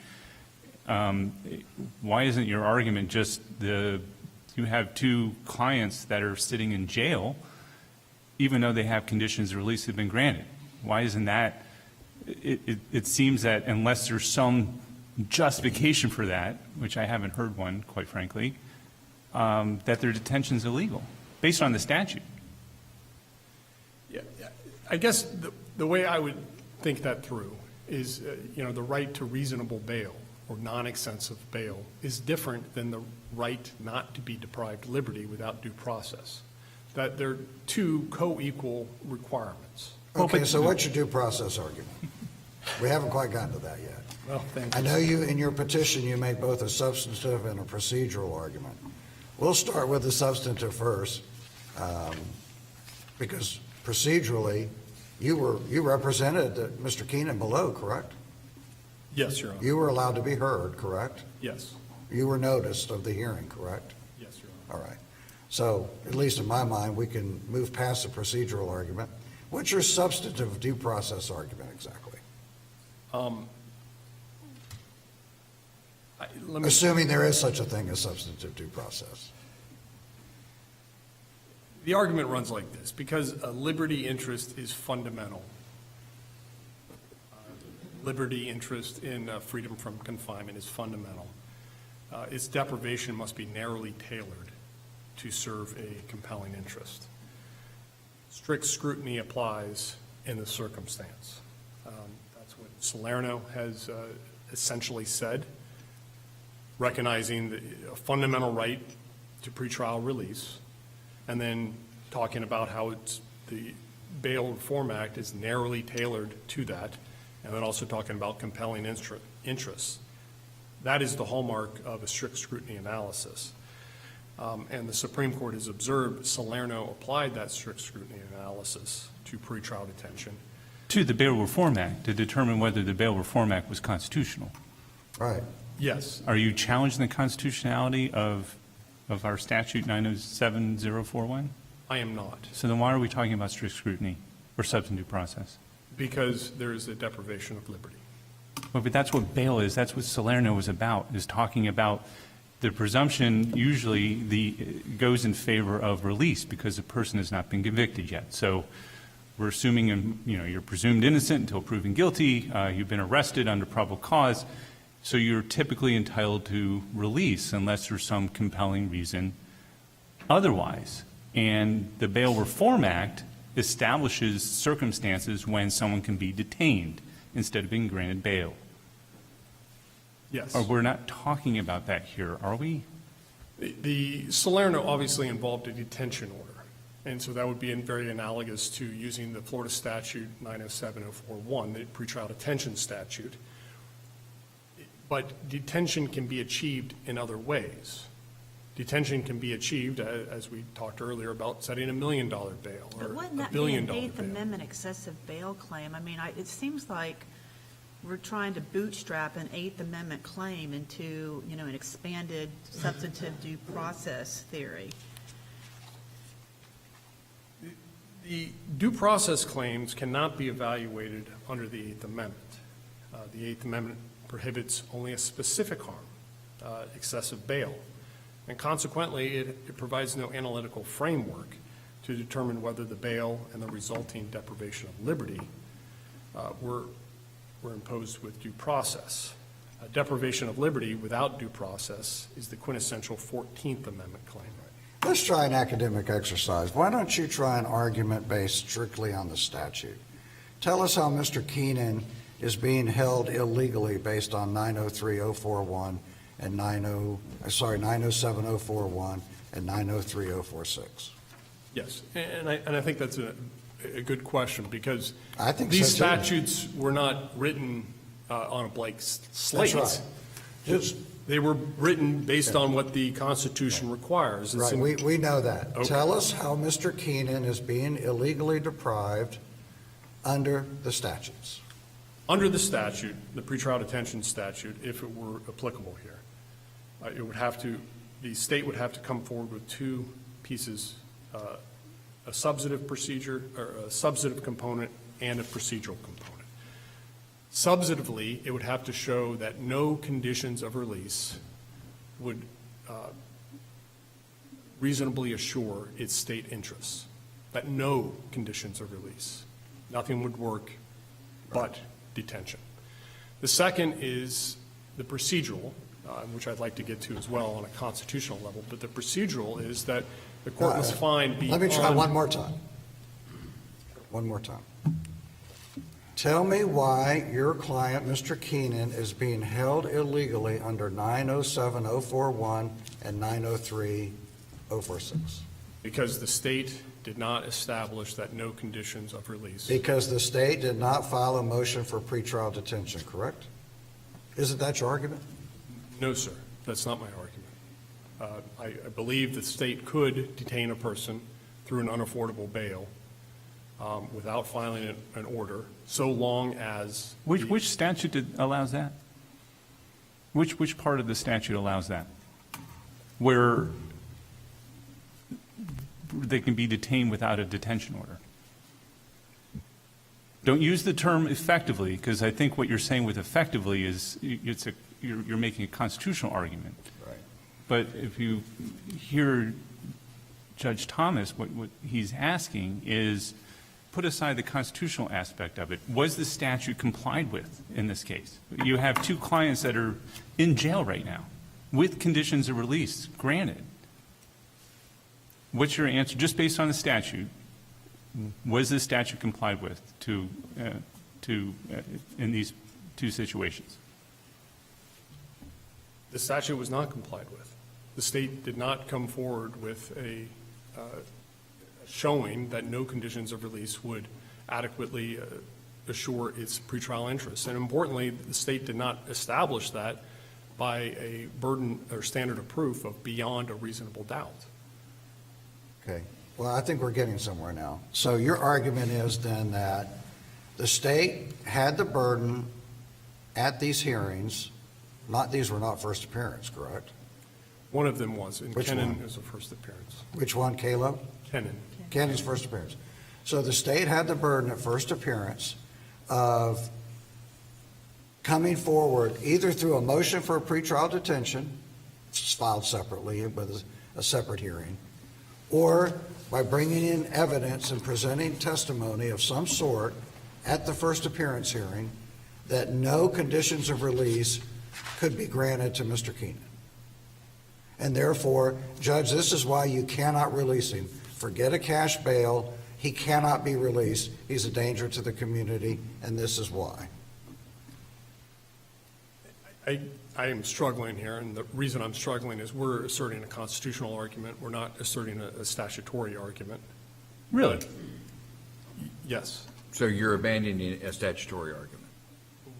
Why isn't your argument just you have two clients that are sitting in jail even though they have conditions of release that have been granted? Why isn't that? It seems that unless there's some justification for that, which I haven't heard one, quite frankly, that their detention is illegal based on the statute. Yeah, I guess the way I would think that through is, the right to reasonable bail or non-extensive bail is different than the right not to be deprived liberty without due process. That they're two co-equal requirements. Okay, so what's your due process argument? We haven't quite gotten to that yet. Well, thank you. I know you, in your petition, you made both a substantive and a procedural argument. We'll start with the substantive first, because procedurally, you represented Mr. Keenan below, correct? Yes, Your Honor. You were allowed to be heard, correct? Yes. You were noticed of the hearing, correct? Yes, Your Honor. All right. So, at least in my mind, we can move past the procedural argument. What's your substantive due process argument exactly? Assuming there is such a thing as substantive due process. The argument runs like this: because a liberty interest is fundamental. Liberty interest in freedom from confinement is fundamental. Its deprivation must be narrowly tailored to serve a compelling interest. Strict scrutiny applies in the circumstance. That's what Salerno has essentially said, recognizing a fundamental right to pretrial release, and then talking about how the Bail Reform Act is narrowly tailored to that, and then also talking about compelling interests. That is the hallmark of a strict scrutiny analysis. And the Supreme Court has observed Salerno applied that strict scrutiny analysis to pretrial detention. To the Bail Reform Act to determine whether the Bail Reform Act was constitutional. Right. Yes. Are you challenging the constitutionality of our statute 907-041? I am not. So then why are we talking about strict scrutiny or substantive process? Because there is a deprivation of liberty. Well, but that's what bail is. That's what Salerno was about, is talking about the presumption usually goes in favor of release because the person has not been convicted yet. So we're assuming, you're presumed innocent until proven guilty. You've been arrested under probable cause. So you're typically entitled to release unless there's some compelling reason otherwise. And the Bail Reform Act establishes circumstances when someone can be detained instead of being granted bail. Yes. Or we're not talking about that here, are we? The Salerno obviously involved a detention order, and so that would be very analogous to using the Florida statute 907-041, the pretrial detention statute. But detention can be achieved in other ways. Detention can be achieved, as we talked earlier, about setting $1 million bail But or wouldn't $1 that be billion an Eighth bail. Amendment excessive bail claim? I mean, it seems like we're trying to bootstrap an Eighth Amendment claim into, an expanded substantive due process theory. The due process claims cannot be evaluated under the Eighth Amendment. The Eighth Amendment prohibits only a specific harm, excessive bail. And consequently, it provides no analytical framework to determine whether the bail and the resulting deprivation of liberty were imposed with due process. Deprivation of liberty without due process is the quintessential 14th Amendment claim. Let's try an academic exercise. Why don't you try an argument based strictly on the statute? Tell us how Mr. Keenan is being held illegally based on 903-041 and 907-041 and 903-046. Yes, and I think that's a good question, because I think these so, too. statutes were not written on a blank slate. That's right. Just, They were written based on what the Constitution requires. It's right, in- we know that. Okay. Tell us how Mr. Keenan is being illegally deprived under the statutes. Under the stanute, the pretrial detention statute, if it were applicable here, the state would have to come forward with two pieces, a substantive procedure, or a substantive component and a procedural component. Substantively, it would have to show that no conditions of release would reasonably assure its state interests, that no conditions of release, nothing would work but detention. The second is the procedural, which I'd like to get to as well on a constitutional level, but the procedural is that the court must find beyond. Let me try one more time. One more time. Tell me why your client, Mr. Keenan, is being held illegally under 907-041 and 903-046. Because the state did not establish that no conditions of release. Because the state did not file a motion for pretrial detention, correct? Isn't that your argument? No, sir, that's not my argument. I believe the state could detain a person through an unaffordable bail without filing an order, so long as. Which statute allows that? Which part of the statute allows that? Where they can be detained without a detention order? Don't use the term effectively, because I think what you're saying with effectively is you're making a constitutional argument. Right. But if you hear Judge Thomas, what he's asking is, put aside the constitutional aspect of it. Was the statute complied with in this case? You have two clients that are in jail right now with conditions of release granted. What's your answer, just based on the statute? Was the statute complied with in these two situations? The statute was not complied with. The state did not come forward with a showing that no conditions of release would adequately assure its pretrial interests. And importantly, the state did not establish that by a burden or standard of proof of beyond a reasonable doubt. Okay. Well, I think we're getting somewhere now. So your argument is then that the state had the burden at these hearings, these were not first appearance, correct? One of them was, and Which Kennan one? is a first appearance. Which one, Caleb? Kennan. Kennedy first appearance. So the state had the burden at first appearance of coming forward either through a motion for a pretrial detention, filed separately with a separate hearing, or by bringing in evidence and presenting testimony of some sort at the first appearance hearing that no conditions of release could be granted to Mr. Keenan. And therefore, Judge, this is why you cannot release him. Forget a cash bail. He cannot be released. He's a danger to the community, and this is why. I am struggling here, and the reason I'm struggling is we're asserting a constitutional argument. We're not asserting a statutory argument. Really? Yes. So you're abandoning a statutory argument?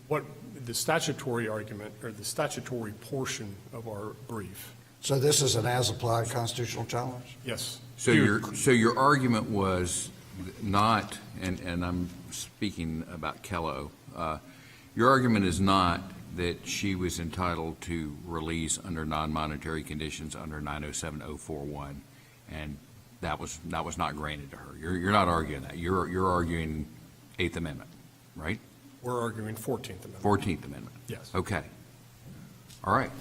What the statutory argument, or the statutory portion of our brief, So this is an as-applied constitutional challenge? yes. So your argument was not, and I'm speaking about Kello, your argument is not that she was entitled to release under non-monetary conditions under 907041, and that was not granted to her. You're not arguing that. You're arguing Eighth Amendment, right? We're arguing 14th Amendment. 14th Amendment. Yes. Okay. All right.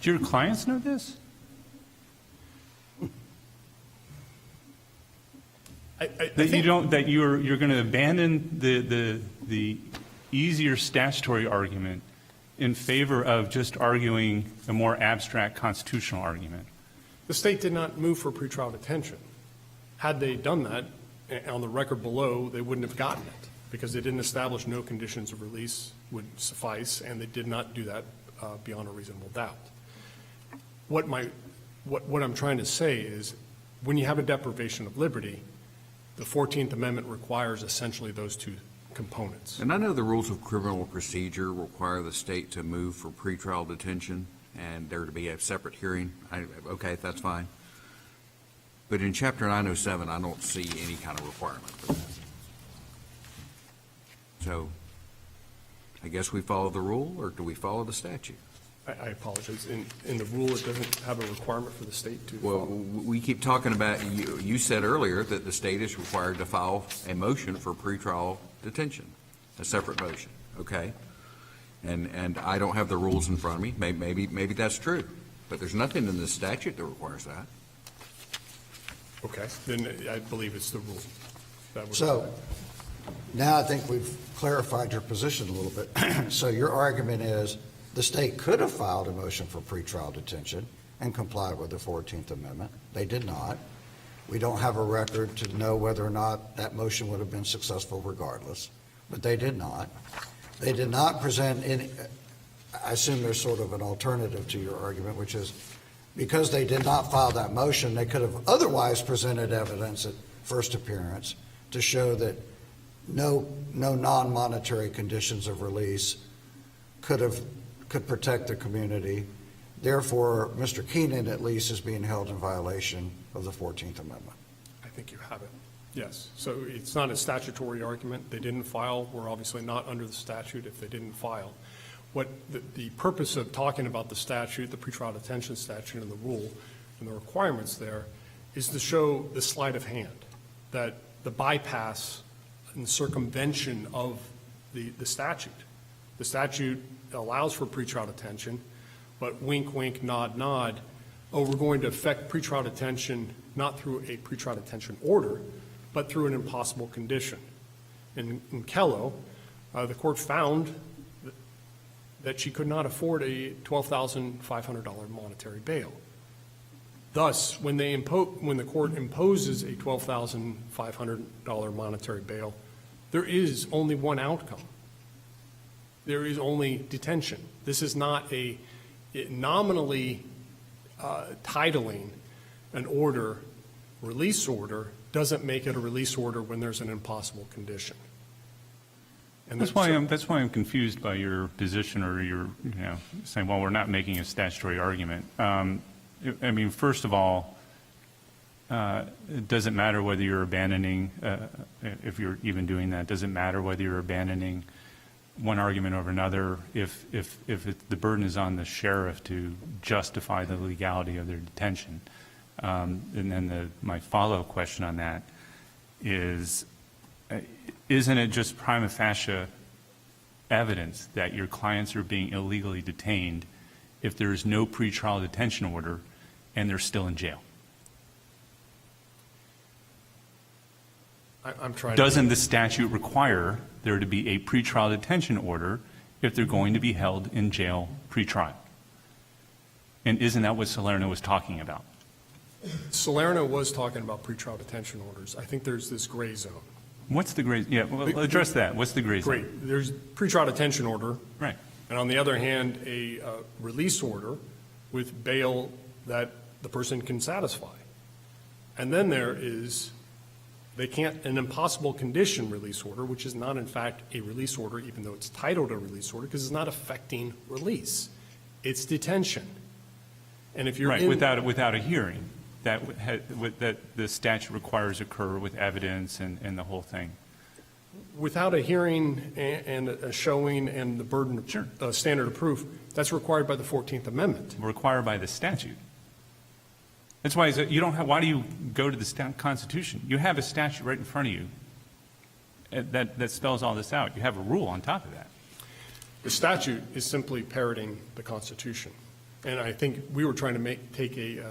Do your clients know this? I That you think- don't, that you're going to abandon the easier statutory argument in favor of just arguing a more abstract constitutional argument? The state did not move for pretrial detention. Had they done that, on the record below, they wouldn't have gotten it, because they didn't establish no conditions of release would suffice, and they did not do that beyond a reasonable doubt. What I'm trying to say is, when you have a deprivation of liberty, the 14th Amendment requires essentially those two components. And I know the rules of criminal procedure require the state to move for pretrial detention and there to be a separate hearing. Okay, that's fine. But in Chapter 907, I don't see any kind of requirement for that. So I guess we follow the rule, or do we follow the statute? I apologize. In the rule, it doesn't have a requirement for the state to Well, follow. we keep talking about, you said earlier that the state is required to file a motion for pretrial detention, a separate motion, okay? And I don't have the rules in front of me. Maybe that's true, but there's nothing in the statute that requires that. Okay, then I believe it's the rule. That would- So now I think we've clarified your position a little bit. So your argument is the state could have filed a motion for pretrial detention and complied with the 14th Amendment. They did not. We don't have a record to know whether or not that motion would have been successful regardless, but they did not. They did not present any, I assume there's sort of an alternative to your argument, which is because they did not file that motion, they could have otherwise presented evidence at first appearance to show that no non-monetary conditions of release could protect the community. Therefore, Mr. Keenan at least is being held in violation of the 14th Amendment. I think you have it, yes. So it's not a statutory argument. They didn't file. We're obviously not under the statute if they didn't file. What the purpose of talking about the statute, the pretrial detention statute and the rule and the requirements there is to show the sleight of hand, that the bypass and circumvention of the statute. The statute allows for pretrial detention, but wink, wink, nod, nod, oh, we're going to affect pretrial detention not through a pretrial detention order, but through an impossible condition. In Kello, the court found that she could not afford a $12,500 monetary bail. Thus, when the court imposes a $12,500 monetary bail, there is only one outcome. There is only detention. This is not a nominally titling an order, release order, doesn't make it a release order when there's an impossible condition. And That's why I'm confused by your position, or your, saying, well, we're not making a statutory argument. I mean, first of all, it doesn't matter whether you're abandoning, if you're even doing that, doesn't matter whether you're abandoning one argument over another if the burden is on the sheriff to justify the legality of their detention. And then my follow-up question on that is, isn't it just prima facie evidence that your clients are being illegally detained if there is no pretrial detention order and they're still in jail? I'm trying. Doesn't the statute require there to be a pretrial detention order if they're going to be held in jail pretrial? And isn't that what Salerno was talking about? Salerno was talking about pretrial detention orders. I think there's this gray zone. What's the gray, yeah, well, address that. What's the gray zone? Great. There's pretrial detention order, Right. and on the other hand, a release order with bail that the person can satisfy. And then there is, an impossible condition release order, which is not in fact a release order, even though it's titled a release order, because it's not affecting release. It's detention. And if you're Right, in. without a hearing, that the statute requires occur with evidence and the whole thing. Without a hearing and a showing and the burden of standard of proof, that's required by the 14th Amendment. Required by the statute. That's why you don't have, why do you go to the Constitution? You have a statute right in front of you that spells all this out. You have a rule on top of that. The statute is simply parroting the Constitution. And I think we were trying to take a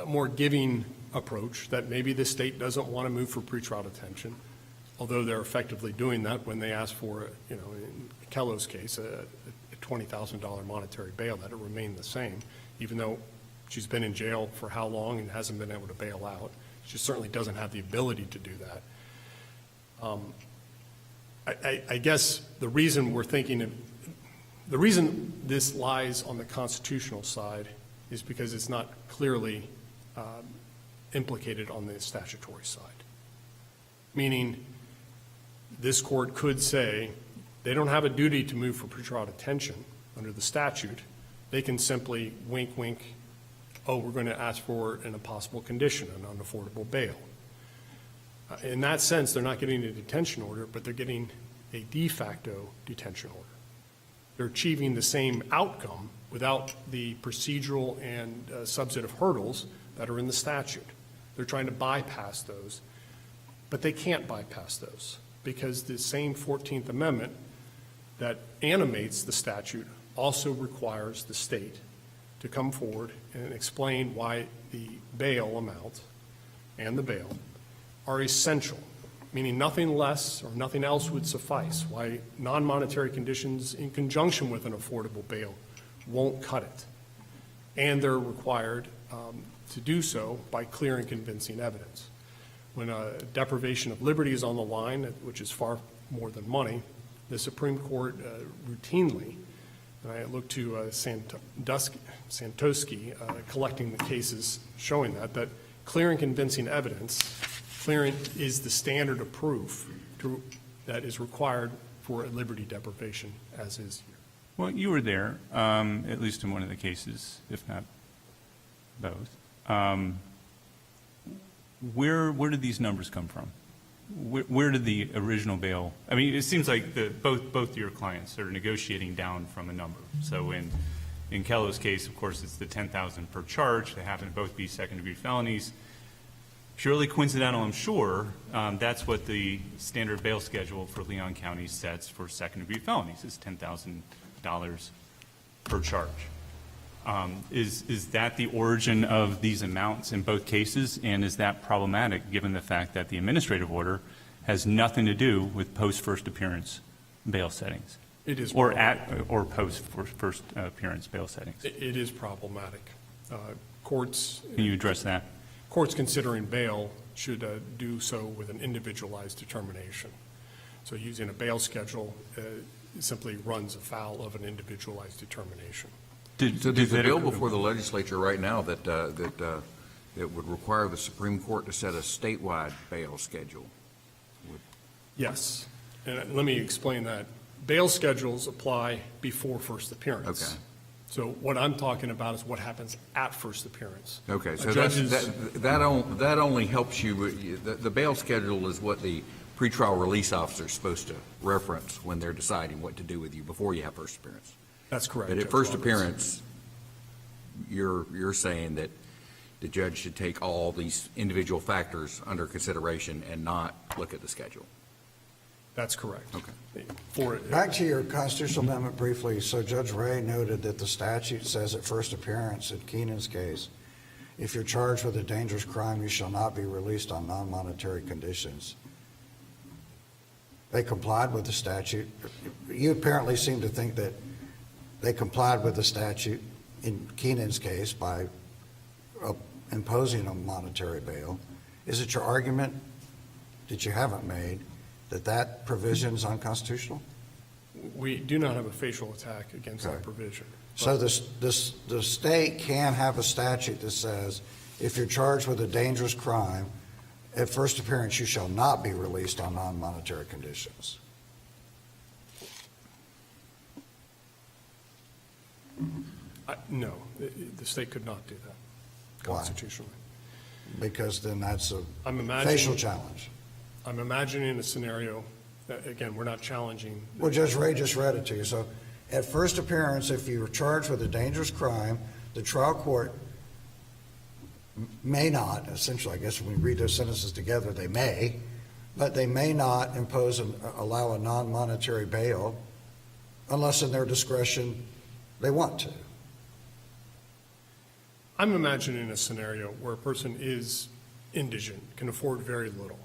more giving approach that maybe the state doesn't want to move for pretrial detention, although they're effectively doing that when they ask for, in Kello's case, a $20,000 monetary bail, that it remained the same, even though she's been in jail for how long and hasn't been able to bail out. She certainly doesn't have the ability to do that. I guess the reason we're thinking the reason this lies on the constitutional side is because it's not clearly implicated on the statutory side. Meaning, this court could say they don't have a duty to move for pretrial detention under the statute. They can simply wink, wink, oh, we're going to ask for an impossible condition, an unaffordable bail. In that sense, they're not getting a detention order, but they're getting a de facto detention order. They're achieving the same outcome without the procedural and substantive hurdles that are in the statute. They're trying to bypass those, but they can't bypass those because the same 14th Amendment that animates the statute also requires the state to come forward and explain why the bail amount and the bail are essential, meaning nothing less or nothing else would suffice, why non-monetary conditions in conjunction with an affordable bail won't cut it. And they're required to do so by clear and convincing evidence. When a deprivation of liberty is on the line, which is far more than money, the Supreme Court routinely, and I look to Santosky collecting the cases showing that clear and convincing evidence, is the standard of proof that is required for a liberty deprivation, as is here. Well, you were there, at least in one of the cases, if not both. Where did these numbers come from? Where did the original bail? I mean, it seems like both your clients are negotiating down from a number. So in Kello's case, of course, it's the $10,000 per charge. They happen to both be second-degree felonies. Purely coincidental, I'm sure. That's what the standard bail schedule for Leon County sets for second-degree felonies, is $10,000 per charge. Is that the origin of these amounts in both cases, and is that problematic given the fact that the administrative order has nothing to do with post-first appearance bail settings? It is or post-first appearance bail settings. It is problematic. Courts. Can you address that? Courts considering bail should do so with an individualized determination. So using a bail schedule simply runs afoul of an individualized determination. So there's a bill before the legislature right now that would require the Supreme Court to set a statewide bail schedule. Yes, and let me explain that. Bail schedules apply before first appearance. Okay. So what I'm talking about is what happens at first appearance. Okay, so Judges- that only helps you, the bail schedule is what the pretrial release officer is supposed to reference when they're deciding what to do with you before you have first appearance. That's correct. But at Judge first Roberts. appearance, you're saying that the judge should take all these individual factors under consideration and not look at the schedule. That's correct. Okay. Back to your constitutional amendment briefly. So Judge Ray noted that the statute says at first appearance, in Keenan's case, if you're charged with a dangerous crime, you shall not be released on non-monetary conditions. They complied with the statute. You apparently seem to think that they complied with the statute in Keenan's case, by imposing a monetary bail. Is it your argument that you haven't made that that provision is unconstitutional? We do not have a facial attack against that Okay. provision. So the state can have a statute that says, if you're charged with a dangerous crime, at first appearance, you shall not be released on non-monetary conditions. No, the state could not do that Why? constitutionally. Because then that's a I'm imagining- facial challenge. I'm imagining a scenario, that, again, we're not challenging. Well, Judge Ray just read it to you. So at first appearance, if you were charged with a dangerous crime, the trial court may not, essentially, I guess when we read those sentences together, they may, but they may not allow a non-monetary bail unless in their discretion they want to. I'm imagining a scenario where a person is indigent, can afford very little.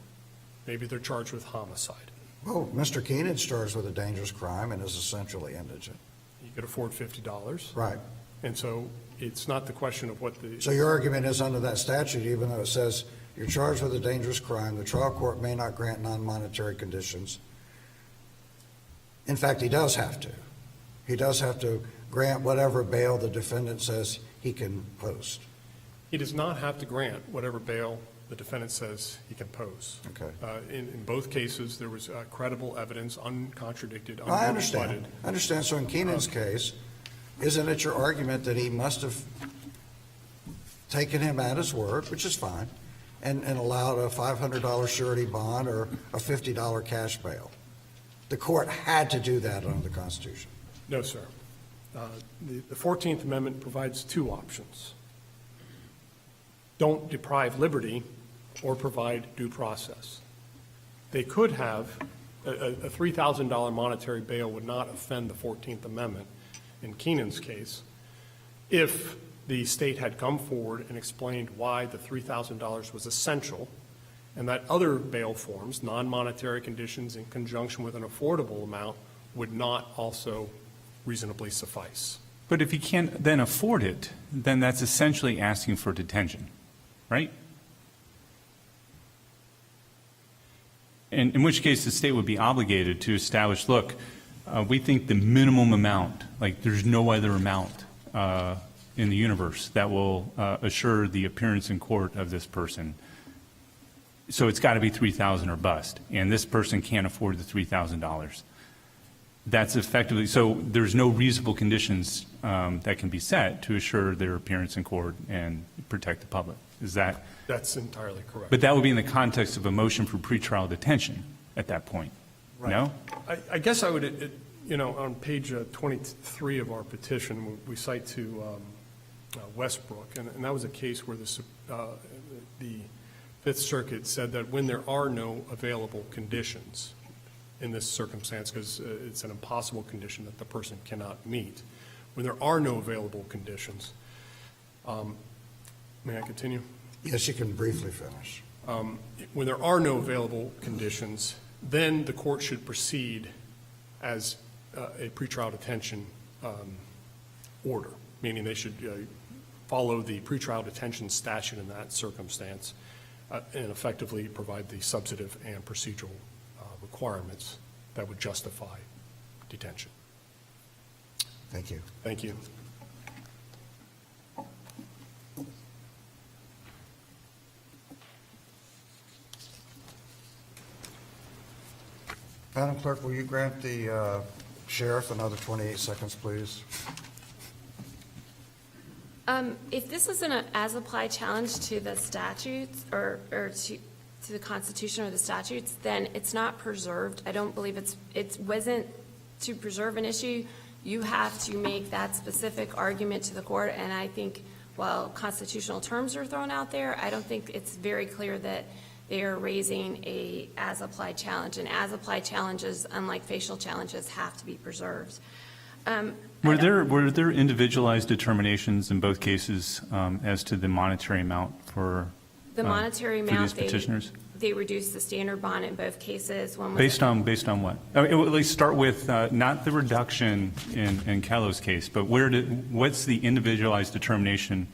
Maybe they're charged with homicide. Well, Mr. Keenan's charged with a dangerous crime and is essentially indigent. He could afford $50. Right. And so it's not the question of what So your argument is under that statute, even though it says you're charged with a dangerous crime, the trial court may not grant non-monetary conditions. In fact, he does have to. He does have to grant whatever bail the defendant says he can post. He does not have to grant whatever bail the defendant says he can pose. Okay. In both cases, there was credible evidence, uncontradicted, I unrebutted. understand. I understand. So in Keenan's case, isn't it your argument that he must have taken him at his word, which is fine, and allowed a $500 surety bond or a $50 cash bail? The court had to do that under the Constitution. No, sir. The 14th Amendment provides two options. Don't deprive liberty or provide due process. They could have, a $3,000 monetary bail would not offend the 14th Amendment in Keenan's case if the state had come forward and explained why the $3,000 was essential and that other bail forms, non-monetary conditions in conjunction with an affordable amount, would not also reasonably suffice. But if he can't then afford it, then that's essentially asking for detention, right? And in which case, the state would be obligated to establish, look, we think the minimum amount, like there's no other amount in the universe that will assure the appearance in court of this person. So it's got to be $3,000 or bust, and this person can't afford the $3,000. That's effectively, so there's no reasonable conditions that can be set to assure their appearance in court and protect the public. Is that? That's entirely correct. But that would be in the context of a motion for pretrial detention at that point, no? I guess I would, on page 23 of our petition, we cite to Westbrook, and that was a case where the Fifth Circuit said that when there are no available conditions in this circumstance, because it's an impossible condition that the person cannot meet, when there are no available conditions, may I continue? Yes, you can briefly finish. When there are no available conditions, then the court should proceed as a pretrial detention order, meaning they should follow the pretrial detention statute in that circumstance and effectively provide the substantive and procedural requirements that would justify detention. Thank you. Thank you. Madam Clerk, will you grant the sheriff another 28 seconds, please? If this is an as-applied challenge to the statutes or to the Constitution or the statutes, then it's not preserved. I don't believe it wasn't to preserve an issue. You have to make that specific argument to the court, and I think while constitutional terms are thrown out there, I don't think it's very clear that they are raising a as-applied challenge, and as-applied challenges, unlike facial challenges, have to be preserved. Were there individualized determinations in both cases as to the monetary amount for The monetary for amount, these petitioners? They reduced the standard bond in both cases. One was Based on what? Let's start with not the reduction in Kello's case, but what's the individualized determination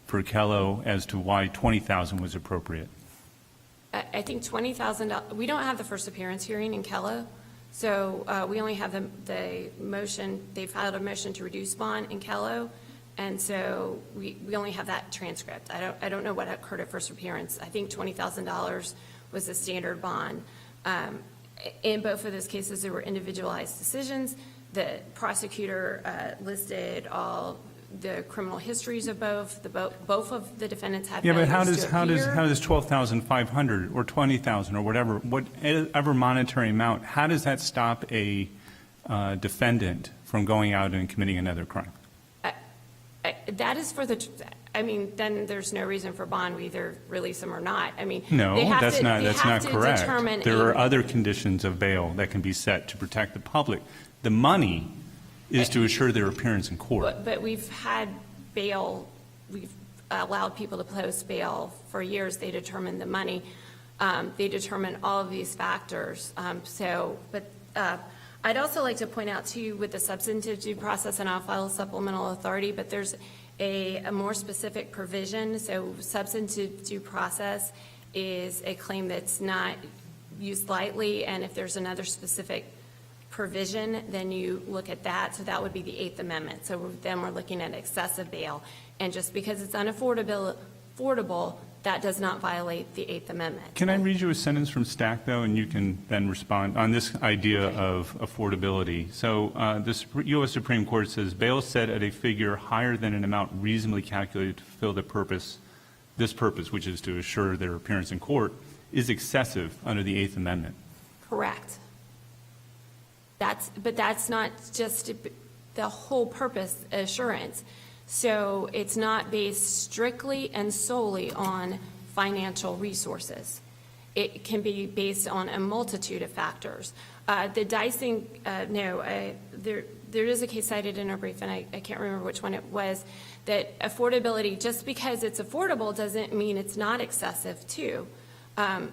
for Kello as to why $20,000 was appropriate? I think $20,000, we don't have the first appearance hearing in Kello, so we only have the motion, they filed a motion to reduce bond in Kello, and so we only have that transcript. I don't know what occurred at first appearance. I think $20,000 was the standard bond. In both of those cases, there were individualized decisions. The prosecutor listed all the criminal histories of both. Both of the defendants had Yeah, but how failures does to appear. $12,500 or $20,000 or whatever monetary amount, how does that stop a defendant from going out and committing another crime? That is for then there's no reason for bond. We either release them or not. No, that's not correct. Determine There are other conditions of bail that can be set to protect the public. The money is to assure their appearance in court. But we've had bail, we've allowed people to post bail for years. They determine the money. They determine all of these factors. I'd also like to point out too, with the substantive due process, and I'll file a supplemental authority, but there's a more specific provision. So substantive due process is a claim that's not used lightly, and if there's another specific provision, then you look at that. So that would be the Eighth Amendment. So then we're looking at excessive bail. And just because it's unaffordable, that does not violate the Eighth Amendment. Can I read you a sentence from Stack, though, and you can then respond on this idea of affordability? So the U.S. Supreme Court says, bail set at a figure higher than an amount reasonably calculated to fulfill this purpose, which is to assure their appearance in court, is excessive under the Eighth Amendment. Correct. But that's not just the whole purpose, assurance. So it's not based strictly and solely on financial resources. It can be based on a multitude of factors. The dicing, there is a case cited in our brief, and I can't remember which one it was, that affordability, just because it's affordable doesn't mean it's not excessive too.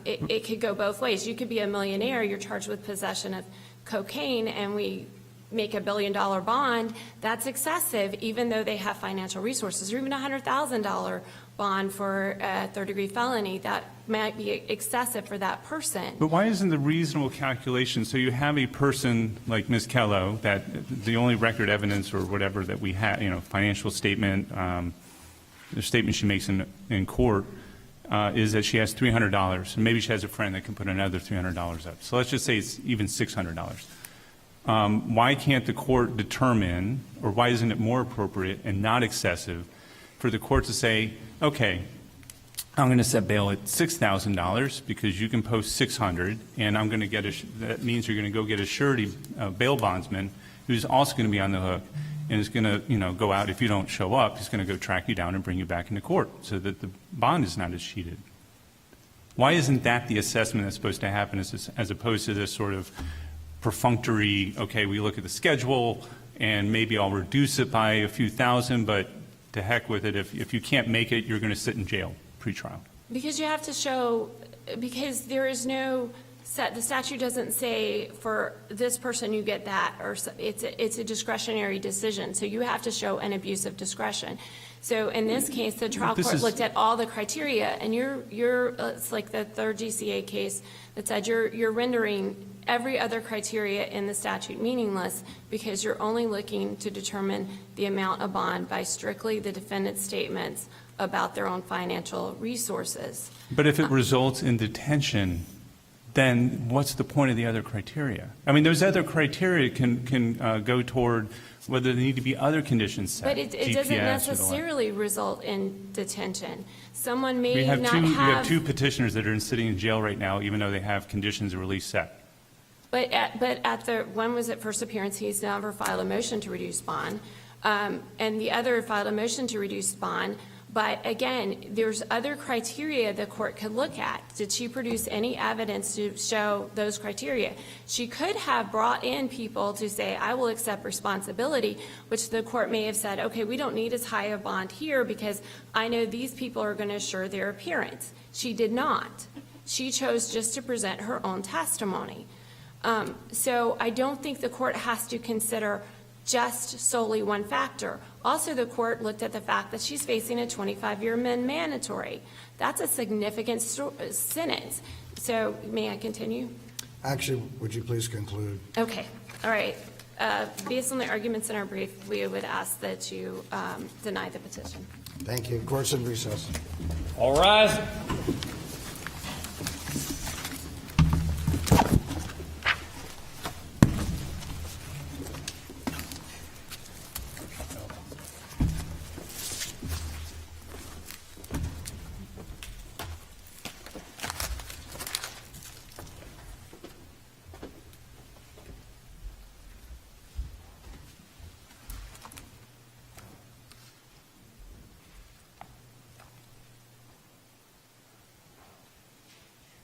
It could go both ways. You could be a millionaire, you're charged with possession of cocaine, and we make $1 billion bond. That's excessive, even though they have financial resources, or even $100,000 bond for a third-degree felony. That might be excessive for that person. But why isn't the reasonable calculation, so you have a person like Ms. Kello, that the only record evidence or whatever that we have, financial statement, the statement she makes in court, is that she has $300, and maybe she has a friend that can put another $300 up. So let's just say it's even $600. Why can't the court determine, or why isn't it more appropriate and not excessive for the court to say, okay, I'm going to set bail at $6,000 because you can post $600, and I'm going to get that means you're going to go get a surety bail bondsman who's also going to be on the hook and is going to, go out. If you don't show up, he's going to go track you down and bring you back into court so that the bond is not as cheated. Why isn't that the assessment that's supposed to happen as opposed to this sort of perfunctory, okay, we look at the schedule and maybe I'll reduce it by a few thousand, but to heck with it. If you can't make it, you're going to sit in jail pre-trial. Because you have to show, because there is no the statute doesn't say for this person you get that, or it's a discretionary decision. So you have to show an abuse of discretion. So in this case, the trial court looked at all the criteria, and it's like the third GCA case that said you're rendering every other criteria in the statute meaningless because you're only looking to determine the amount of bond by strictly the defendant's statements about their own financial resources. But if it results in detention, then what's the point of the other criteria? I mean, those other criteria can go toward whether there need to be other conditions set. But it doesn't necessarily result in detention. Someone may we not have... We have two petitioners that are sitting in jail right now, even though they have conditions of release set. But one was at first appearance, he's never filed a motion to reduce bond, and the other filed a motion to reduce bond. But again, there's other criteria the court could look at. Did she produce any evidence to show those criteria? She could have brought in people to say, I will accept responsibility, which the court may have said, okay, we don't need as high a bond here because I know these people are going to assure their appearance. She did not. She chose just to present her own testimony. So I don't think the court has to consider just solely one factor. Also, the court looked at the fact that she's facing a 25-year mandatory. That's a significant sentence. So may I continue? Actually, would you please conclude? Okay, all right. Based on the arguments in our brief, we would ask that you deny the petition. Thank you. Court's in recess. All rise.